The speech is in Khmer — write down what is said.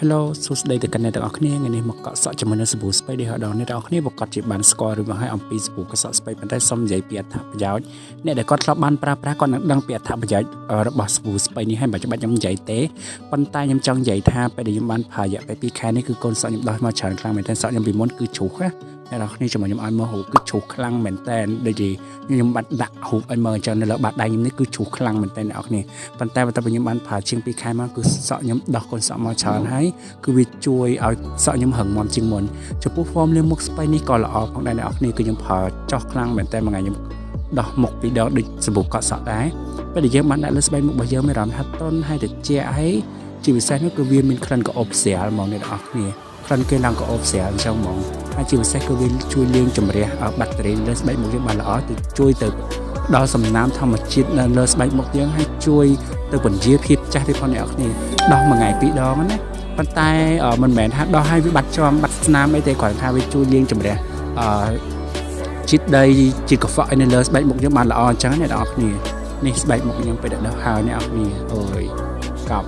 Hello សួស្តីទៅកាន់អ្នកទាំងអស់គ្នាថ្ងៃនេះមកកក់សក់ជាមួយនឹងសាប៊ូស្ពៃដែលហៅដល់អ្នកទាំងអស់គ្នាប្រកាសជាបានស្គាល់ឬមកឲ្យអំពីសាប៊ូកក់សក់ស្ពៃប៉ុន្តែសូមនិយាយពីអត្ថប្រយោជន៍អ្នកដែលគាត់ធ្លាប់បានប្រើប្រាស់គាត់នឹងដឹងពីអត្ថប្រយោជន៍របស់សាប៊ូស្ពៃនេះហើយមិនចាំបាច់ខ្ញុំនិយាយទេប៉ុន្តែខ្ញុំចង់និយាយថាពេលដែលខ្ញុំបានប្រើរយៈពេល2ខែនេះគឺកូនសក់ខ្ញុំដោះមកច្រើនខ្លាំងមែនទែនសក់ខ្ញុំពីមុនគឺជ្រុះណាអ្នកនរគ្នាចាំខ្ញុំឲ្យមើលរូបគឺជ្រុះខ្លាំងមែនតើដូចជាខ្ញុំបានដាក់រូបឲ្យមើលអញ្ចឹងនៅលើបាតដៃខ្ញុំនេះគឺជ្រុះខ្លាំងមែនតើអ្នកនរគ្នាប៉ុន្តែបន្ទាប់ពីខ្ញុំបានប្រើជាង2ខែមកគឺសក់ខ្ញុំដោះកូនសក់មកច្រើនហើយគឺវាជួយឲ្យសក់ខ្ញុំរឹងមាំជាងមុនចំពោះ form លាងមុខស្ពៃនេះក៏ល្អផងដែរអ្នកនរគ្នាគឺខ្ញុំប្រើចោះខ្លាំងមែនតើមួយថ្ងៃខ្ញុំដោះមុខពីរដងដូចសាប៊ូកក់សក់ដែរពេលដែលយើងបានដាក់លើស្បែកមុខរបស់យើងមានអារម្មណ៍ថាទន់ហើយត្រជាក់ហើយជាពិសេសនោះគឺវាមានក្លិនក្រអូបស្រាលហ្មងអ្នកនរគ្នាក្លិនគេឡើងក្រអូបស្រាលអញ្ចឹងហ្មងហើយជាពិសេសគឺវាជួយលាងជម្រះបាក់តេរីលើស្បែកមុខយើងបានល្អទៅជួយទៅដល់សំណើមធម្មជាតិនៅលើស្បែកមុខយើងហើយជួយទៅពន្យាភាពចាស់ទៀតផងអ្នកនរគ្នាដោះមួយថ្ងៃ2ដងណាប៉ុន្តែមិនមែនថាដោះឲ្យវាបាត់ជាប់បាត់ស្នាមអីទេគ្រាន់តែថាវាជួយលាងជម្រះជាតិដីជាតិកខ្វក់នៅលើស្បែកមុខយើងបានល្អអញ្ចឹងអ្នកនរគ្នានេះស្បែកមុខខ្ញុំពេលដែលដោះហើយអ្នកនរគ្នាអូយកប់